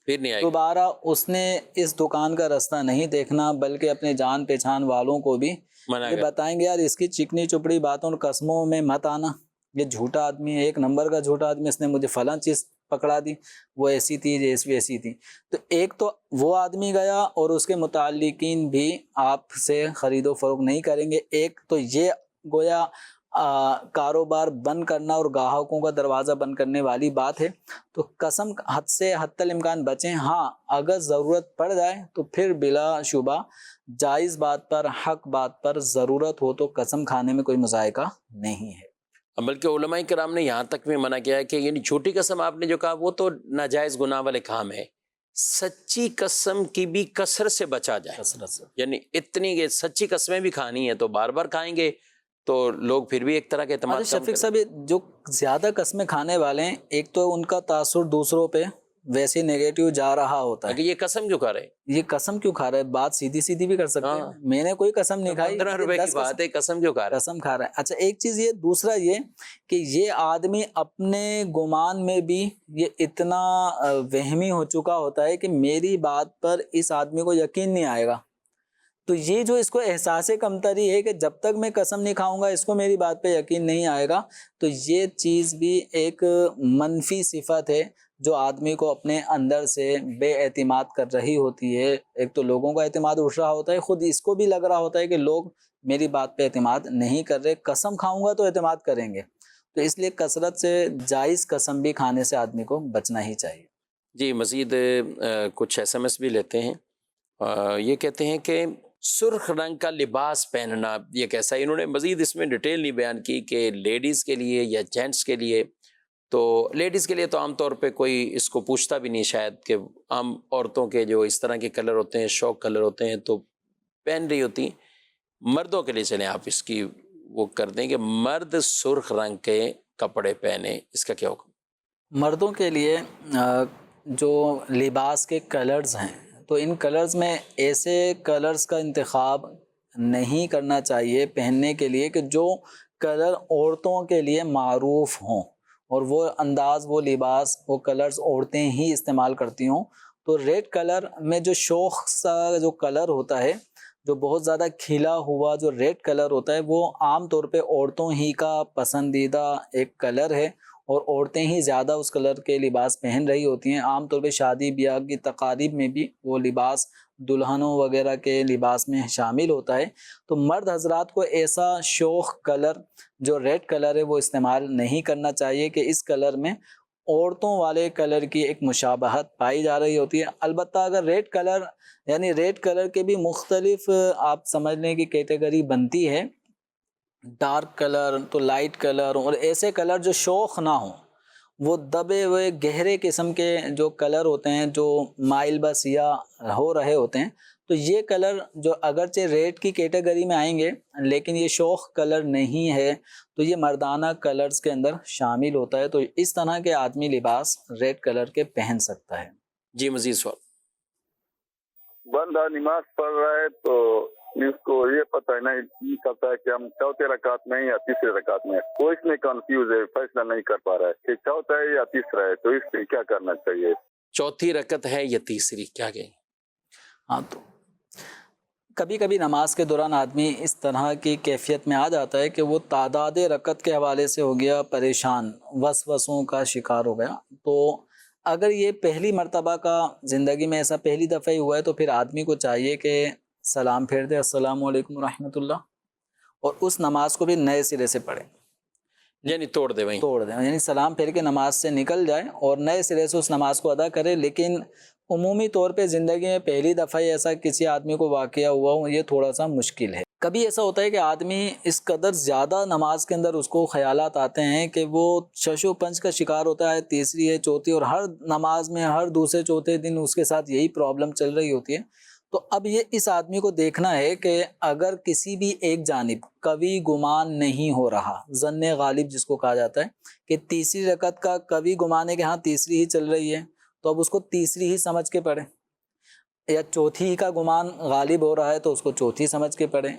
پھر نہیں آئے گا، دوبارہ اس نے اس دکان کا راستہ نہیں دیکھنا، بلکہ اپنے جان پہچان والوں کو بھی منع یہ کر۔ بتائیں گے یار اس کی چکنی چپڑی باتوں اور قسموں میں مت آنا، یہ جھوٹا آدمی ہے، ایک نمبر کا جھوٹا آدمی، اس نے مجھے فلاں چیز پکڑا دی، وہ ایسی تھی یہ ویسی تھی۔ تو ایک تو وہ آدمی گیا اور اس کے متعلقین بھی آپ سے خرید و فروخت نہیں کریں گے۔ ایک تو یہ گویا کاروبار بند کرنا اور گاہکوں کا دروازہ بند کرنے والی بات ہے۔ تو قسم حد سے حتی الامکان بچیں۔ ہاں اگر ضرورت پڑ جائے تو پھر بلا شبہ جائز بات پر، حق بات پر ضرورت ہو تو قسم کھانے میں کوئی مذائقہ نہیں ہے۔ بلکہ علماء کرام نے یہاں تک بھی منع کیا ہے کہ یعنی چھوٹی قسم آپ نے جو کہا وہ تو ناجائز گناہ والے کام ہے، سچی قسم کی بھی کثرت سے بچا جائے، کثرت سے یعنی اتنی کہ سچی قسمیں بھی کھانی ہے تو بار بار کھائیں گے تو لوگ پھر بھی ایک طرح کے اعتماد اچھا شفیق صاحب، جو زیادہ قسمیں کھانے والے ہیں ایک تو ان کا تاثر دوسروں پہ ویسے نیگیٹو جا رہا ہوتا ہے۔ یہ قسم کیوں کھا رہے ہیں؟ یہ قسم کیوں کھا رہا ہے، بات سیدھی سیدھی بھی کر سکتے ہیں، میں نے کوئی قسم نہیں کھائی، 15 روپے کی بات ہے، قسم کیوں کھا رہا ہے؟ قسم کھا رہا ہے۔ اچھا ایک چیز یہ، دوسرا یہ کہ یہ آدمی اپنے گمان میں بھی یہ اتنا وہمی ہو چکا ہوتا ہے کہ میری بات پر اس آدمی کو یقین نہیں آئے گا، تو یہ جو اس کو احساس کمتری ہے کہ جب تک میں قسم نہیں کھاؤں گا اس کو میری بات پہ یقین نہیں آئے گا، تو یہ چیز بھی ایک منفی صفت ہے جو آدمی کو اپنے اندر سے بے اعتماد کر رہی ہوتی ہے۔ ایک تو لوگوں کا اعتماد اٹھ رہا ہوتا ہے، خود اس کو بھی لگ رہا ہوتا ہے کہ لوگ میری بات پہ اعتماد نہیں کر رہے، قسم کھاؤں گا تو اعتماد کریں گے، تو اس لیے کثرت سے جائز قسم بھی کھانے سے آدمی کو بچنا ہی چاہیے۔ جی مزید کچھ SMS بھی لیتے ہیں۔ یہ کہتے ہیں کہ سرخ رنگ کا لباس پہننا یہ کیسا ہے؟ انہوں نے مزید اس میں ڈیٹیل نہیں بیان کی کہ لیڈیز کے لیے یا جینٹس کے لیے۔ تو لیڈیز کے لیے تو عام طور پہ کوئی اس کو پوچھتا بھی نہیں شاید، کہ عام عورتوں کے جو اس طرح کے کلر ہوتے ہیں، شوق کلر ہوتے ہیں تو پہن رہی ہوتی ہیں۔ مردوں کے لیے چلیں آپ اس کی وہ کر دیں کہ مرد سرخ رنگ کے کپڑے پہنے، اس کا کیا حکم؟ مردوں کے لیے جو لباس کے کلرز ہیں تو ان کلرز میں ایسے کلرز کا انتخاب نہیں کرنا چاہیے پہننے کے لیے کہ جو کلر عورتوں کے لیے معروف ہوں، اور وہ انداز، وہ لباس، وہ کلرز عورتیں ہی استعمال کرتی ہوں۔ تو ریڈ کلر میں جو شوخ سا جو کلر ہوتا ہے، جو بہت زیادہ کھلا ہوا جو ریڈ کلر ہوتا ہے، وہ عام طور پہ عورتوں ہی کا پسندیدہ ایک کلر ہے، اور عورتیں ہی زیادہ اس کلر کے لباس پہن رہی ہوتی ہیں۔ عام طور پہ شادی بیاہ کی تقاریب میں بھی وہ لباس دلہنوں وغیرہ کے لباس میں شامل ہوتا ہے۔ تو مرد حضرات کو ایسا شوخ کلر جو ریڈ کلر ہے وہ استعمال نہیں کرنا چاہیے کہ اس کلر میں عورتوں والے کلر کی ایک مشابہت پائی جا رہی ہوتی ہے۔ البتہ اگر ریڈ کلر، یعنی ریڈ کلر کے بھی مختلف آپ سمجھنے کی کیٹیگری بنتی ہے، ڈارک کلر تو لائٹ کلر، اور ایسے کلر جو شوخ نہ ہوں، وہ دبے ہوئے گہرے قسم کے جو کلر ہوتے ہیں جو مائل با سیاہ ہو رہے ہوتے ہیں، تو یہ کلر جو اگرچہ ریڈ کی کیٹیگری میں آئیں گے لیکن یہ شوخ کلر نہیں ہے، تو یہ مردانہ کلرز کے اندر شامل ہوتا ہے۔ تو اس طرح کے آدمی لباس ریڈ کلر کے پہن سکتا ہے۔ جی مزید سوال۔ بندہ نماز پڑھ رہا ہے تو اس کو یہ پتہ نہیں چلتا ہے کہ ہم چوتھے رکعت میں یا تیسرے رکعت میں، وہ اس میں کنفیوز ہے، فیصلہ نہیں کر پا رہا ہے کہ چوتھا ہے یا تیسرا ہے، تو اس میں کیا کرنا چاہیے؟ چوتھی رکعت ہے یا تیسری، کیا کہیں؟ ہاں، تو کبھی کبھی نماز کے دوران آدمی اس طرح کی کیفیت میں آ جاتا ہے کہ وہ تعداد رکعت کے حوالے سے ہو گیا پریشان، وسوسوں کا شکار ہو گیا. تو اگر یہ پہلی مرتبہ کا زندگی میں ایسا پہلی دفعہ ہی ہوا ہے تو پھر آدمی کو چاہیے کہ سلام پھیر دے، السلام علیکم ورحمۃ اللہ، اور اس نماز کو بھی نئے سرے سے پڑھے، یعنی توڑ دے، یعنی سلام پھیر کے نماز سے نکل جائے اور نئے سرے سے اس نماز کو ادا کرے. لیکن عمومی طور پہ زندگی میں پہلی دفعہ ایسا کسی آدمی کو واقعہ ہوا ہو، یہ تھوڑا سا مشکل ہے. کبھی ایسا ہوتا ہے کہ آدمی اس قدر زیادہ نماز کے اندر اس کو خیالات آتے ہیں کہ وہ شش و پنج کا شکار ہوتا ہے، تیسری ہے، چوتھی، اور ہر نماز میں ہر دوسرے چوتھے دن اس کے ساتھ یہی پرابلم چل رہی ہوتی ہے. تو اب یہ اس آدمی کو دیکھنا ہے کہ اگر کسی بھی ایک جانب کبھی گمان نہیں ہو رہا، ظن غالب جس کو کہا جاتا ہے، کہ تیسری رکعت کا کبھی گمان ہے کہ ہاں تیسری ہی چل رہی ہے، تو اب اس کو تیسری ہی سمجھ کے پڑھے، یا چوتھی کا گمان غالب ہو رہا ہے تو اس کو چوتھی سمجھ کے پڑھے.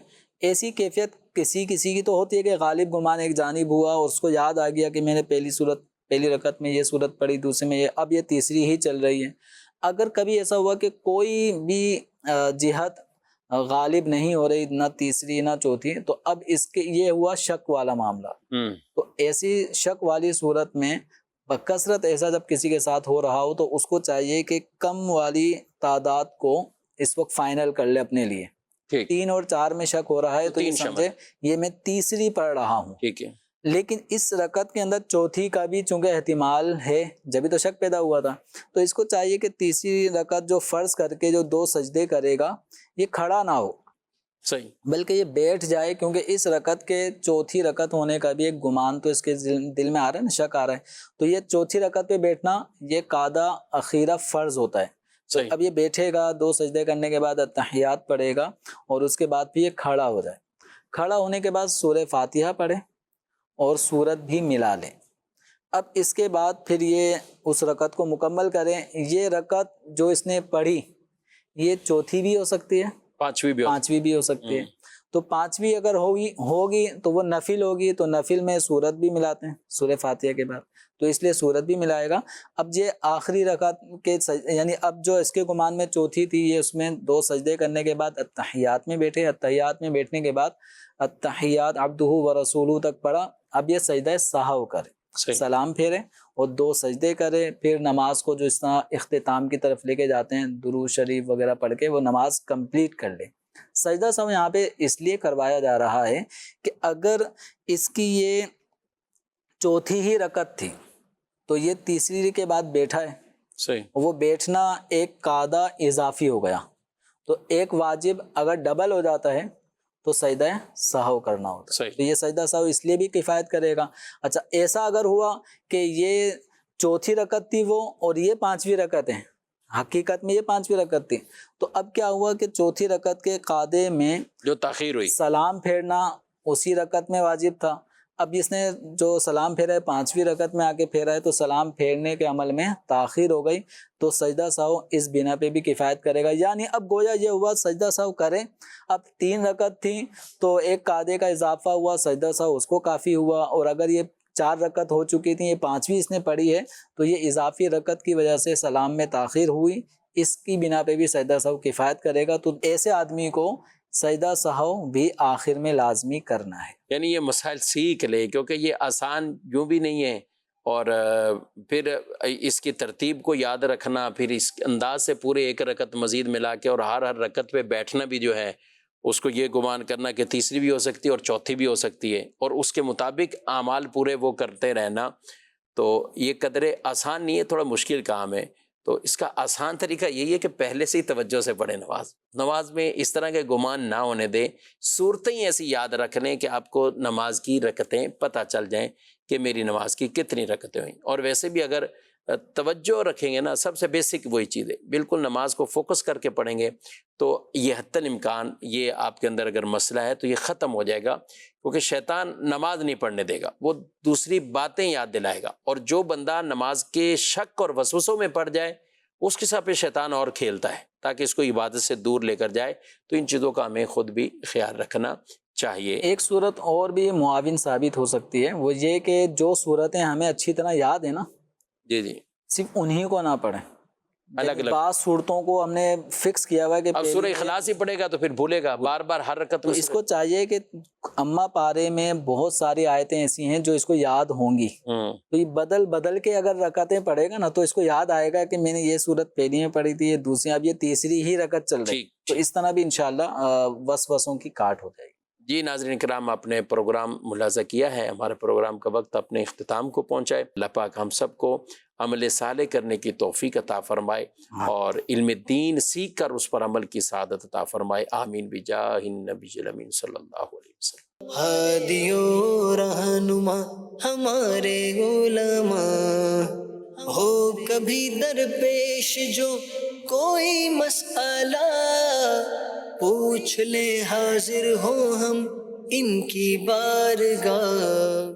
ایسی کیفیت کسی کی تو ہوتی ہے کہ غالب گمان ایک جانب ہوا اور اس کو یاد آ گیا کہ میں نے پہلی رکعت میں یہ صورت پڑھی، دوسرے میں یہ، اب یہ تیسری ہی چل رہی ہے. اگر کبھی ایسا ہوا کہ کوئی بھی جہت غالب نہیں ہو رہی، نہ تیسری نہ چوتھی، تو اب اس کے یہ ہوا شک والا معاملہ. تو ایسی شک والی صورت میں بکثرت ایسا جب کسی کے ساتھ ہو رہا ہو تو اس کو چاہیے کہ کم والی تعداد کو اس وقت فائنل کر لے اپنے لیے. 3 اور 4 میں شک ہو رہا ہے تو یہ سمجھے یہ میں تیسری پڑھ رہا ہوں. ٹھیک ہے. لیکن اس رکعت کے اندر چوتھی کا بھی چونکہ احتمال ہے، جبھی تو شک پیدا ہوا تھا، تو اس کو چاہیے کہ تیسری رکعت جو فرض کر کے جو 2 سجدے کرے گا یہ کھڑا نہ ہو، صحیح، بلکہ یہ بیٹھ جائے، کیونکہ اس رکعت کے چوتھی رکعت ہونے کا بھی ایک گمان تو اس کے دل میں آ رہا ہے نا، شک آ رہا ہے. تو یہ چوتھی رکعت پہ بیٹھنا یہ قاعدہ اخیرہ فرض ہوتا ہے. اب یہ بیٹھے گا، 2 سجدے کرنے کے بعد التحیات پڑھے گا اور اس کے بعد پھر یہ کھڑا ہو جائے. کھڑا ہونے کے بعد سورہ فاتحہ پڑھے اور سورت بھی ملا لیں. اب اس کے بعد پھر یہ اس رکعت کو مکمل کریں. یہ رکعت جو اس نے پڑھی یہ چوتھی بھی ہو سکتی ہے، پانچویں بھی ہو سکتی ہے. تو پانچویں اگر ہوگی تو وہ نفل ہوگی، تو نفل میں سورت بھی ملاتے ہیں سورہ فاتحہ کے بعد، تو اس لیے سورت بھی ملائے گا. اب یہ آخری رکعت کے یعنی اب جو اس کے گمان میں چوتھی تھی، یہ اس میں 2 سجدے کرنے کے بعد التحیات میں بیٹھے. التحیات میں بیٹھنے کے بعد التحیات عبدہ ورسولہ تک پڑھا. اب یہ سجدہ سہو کرے، سلام پھیرے اور 2 سجدے کرے. پھر نماز کو جو اس طرح اختتام کی طرف لے کے جاتے ہیں، درود شریف وغیرہ پڑھ کے وہ نماز کمپلیٹ کر لے. سجدہ سہو یہاں پہ اس لیے کروایا جا رہا ہے کہ اگر اس کی یہ چوتھی ہی رکعت تھی تو یہ تیسری کے بعد بیٹھا ہے، صحیح، وہ بیٹھنا ایک قاعدہ اضافی ہو گیا. تو ایک واجب اگر ڈبل ہو جاتا ہے تو سجدہ سہو کرنا ہوتا ہے. تو یہ سجدہ سہو اس لیے بھی کفایت کرے گا. اچھا، ایسا اگر ہوا کہ یہ چوتھی رکعت تھی وہ اور یہ 5ویں رکعت ہے، حقیقت میں یہ 5ویں رکعت تھی، تو اب کیا ہوا کہ چوتھی رکعت کے قاعدے میں جو تاخیر ہوئی، سلام پھیرنا اسی رکعت میں واجب تھا. اب اس نے جو سلام پھیرا ہے 5ویں رکعت میں آ کے پھیرا ہے تو سلام پھیرنے کے عمل میں تاخیر ہو گئی، تو سجدہ سہو اس بنا پہ بھی کفایت کرے گا. یعنی اب گویا یہ ہوا سجدہ سہو کرے. اب 3 رکعت تھی تو ایک قاعدے کا اضافہ ہوا، سجدہ سہو اس کو کافی ہوا. اور اگر یہ 4 رکعت ہو چکی تھی، یہ 5ویں اس نے پڑھی ہے، تو یہ اضافی رکعت کی وجہ سے سلام میں تاخیر ہوئی، اس کی بنا پہ بھی سجدہ سہو کفایت کرے گا. تو ایسے آدمی کو سجدہ سہو بھی آخر میں لازمی کرنا ہے. یعنی یہ مسائل سیکھ لے، کیونکہ یہ آسان یوں بھی نہیں ہے، اور پھر اس کی ترتیب کو یاد رکھنا، پھر اس انداز سے پورے ایک رکعت مزید ملا کے اور ہر رکعت پہ بیٹھنا بھی جو ہے اس کو یہ گمان کرنا کہ تیسری بھی ہو سکتی ہے اور چوتھی بھی ہو سکتی ہے، اور اس کے مطابق اعمال پورے وہ کرتے رہنا، تو یہ قدرے آسان نہیں ہے، تھوڑا مشکل کام ہے. تو اس کا آسان طریقہ یہی ہے کہ پہلے سے ہی توجہ سے پڑھیں نماز میں اس طرح کے گمان نہ ہونے دیں. صورتیں ایسی یاد رکھ لیں کہ آپ کو نماز کی رکعتیں پتہ چل جائیں کہ میری نماز کی کتنی رکعتیں ہوئیں. اور ویسے بھی اگر توجہ رکھیں گے نا، سب سے بیسک وہی چیز ہے، بالکل نماز کو فوکس کر کے پڑھیں گے تو یہ حتی الامکان یہ آپ کے اندر اگر مسئلہ ہے تو یہ ختم ہو جائے گا. کیونکہ شیطان نماز نہیں پڑھنے دے گا، وہ دوسری باتیں یاد دلائے گا. اور جو بندہ نماز کے شک اور وسوسوں میں پڑ جائے اس کے ساتھ پہ شیطان اور کھیلتا ہے تاکہ اس کو عبادت سے دور لے کر جائے. تو ان چیزوں کا ہمیں خود بھی خیال رکھنا چاہیے. ایک صورت اور بھی معاون ثابت ہو سکتی ہے، وہ یہ کہ جو صورتیں ہمیں اچھی طرح یاد ہیں نا، جی صرف انہی کو نہ پڑھیں. الگ الگ. بعض صورتوں کو ہم نے فکس کیا ہوا ہے کہ اب سورہ اخلاص ہی پڑھے گا تو پھر بھولے گا بار بار ہر رکعت تو میں. اس کو چاہیے کہ اما پارے میں بہت ساری آیتیں ایسی ہیں جو اس کو یاد ہوں گی، تو یہ بدل بدل کے اگر رکعتیں پڑھے گا نا تو اس کو یاد آئے گا کہ میں نے یہ صورت پہلی میں پڑھی تھی، یہ دوسری، اب یہ تیسری ہی رکعت چل رہی، تو اس طرح بھی انشاءاللہ وسوسوں کی کاٹ ہو جائے گی. جی ناظرین کرام، آپ نے پروگرام ملاحظہ کیا ہے، ہمارے پروگرام کا وقت اپنے اختتام کو پہنچا ہے. اللہ پاک ہم سب کو عمل صالح کرنے کی توفیق عطا فرمائے اور علم دین سیکھ کر اس پر عمل کی سعادت عطا فرمائے. آمین بجاہ النبی الامین صلی اللہ علیہ وسلم. ہادی و رہنما ہمارے علماء، ہو کبھی درپیش جو کوئی مسئلہ، پوچھ لیں حاضر ہو ہم ان کی بارگاہ.